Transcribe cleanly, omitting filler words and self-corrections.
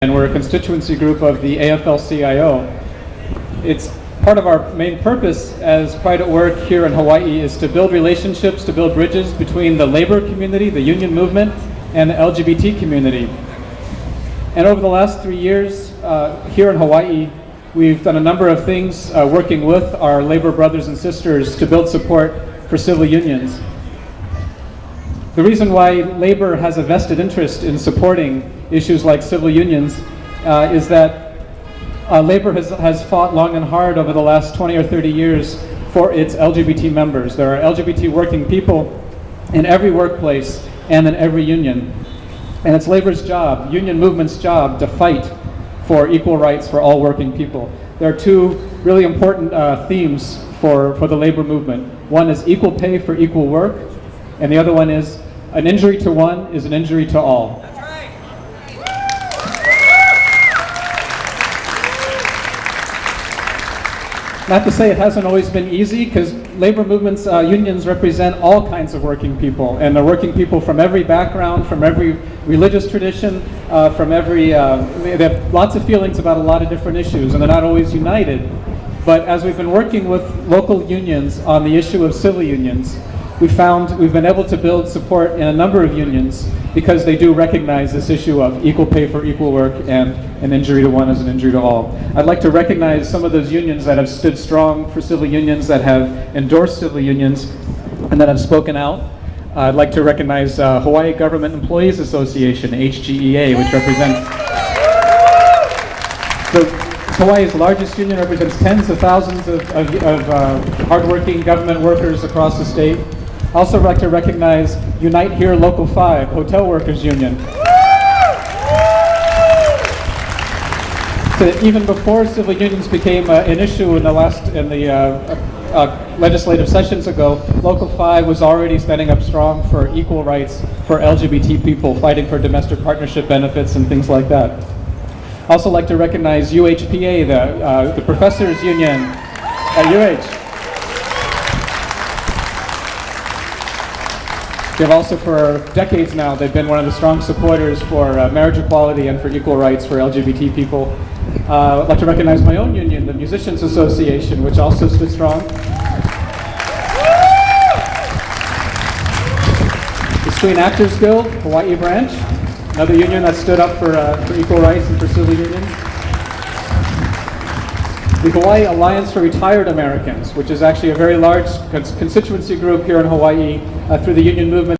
And we're a constituency group of the AFL-CIO. It's part of our main purpose as Pride at Work here in Hawaii is to build relationships, to build bridges between the labor community, the union movement, and the LGBT community. And over the last 3 years here in Hawaii, we've done a number of things working with our labor brothers and sisters to build support for civil unions. The reason why labor has a vested interest in supporting issues like civil unions is that labor has fought long and hard over the last 20 or 30 years for its LGBT members. There are LGBT working people in every workplace and in every union. And it's labor's job, union movement's job, to fight for equal rights for all working people. There are two really important themes for the labor movement. One is equal pay for equal work, and the other one is an injury to one is an injury to all. That's right. Not to say it hasn't always been easy, because labor movements, unions represent all kinds of working people, and they're working people from every background, from every religious tradition, from every, they have lots of feelings about a lot of different issues, and they're not always united. But as we've been working with local unions on the issue of civil unions, we've been able to build support in a number of unions because they do recognize this issue of equal pay for equal work and an injury to one is an injury to all. I'd like to recognize some of those unions that have stood strong for civil unions, that have endorsed civil unions, and that have spoken out. I'd like to recognize Hawaii Government Employees Association, HGEA, which represents Hawaii's largest union, represents tens of thousands of hardworking government workers across the state. Also like to recognize Unite Here Local 5, Hotel Workers Union. So even before civil unions became an issue in the legislative sessions ago, Local 5 was already standing up strong for equal rights for LGBT people, fighting for domestic partnership benefits and things like that. Also like to recognize UHPA, the professors union at UH. They've also, for decades now, they've been one of the strong supporters for marriage equality and for equal rights for LGBT people. I'd like to recognize my own union, the Musicians Association, which also stood strong. The Screen Actors Guild, Hawaii branch, another union that stood up for equal rights and for civil unions. The Hawaii Alliance for Retired Americans, which is actually a very large constituency group here in Hawaii through the union movement.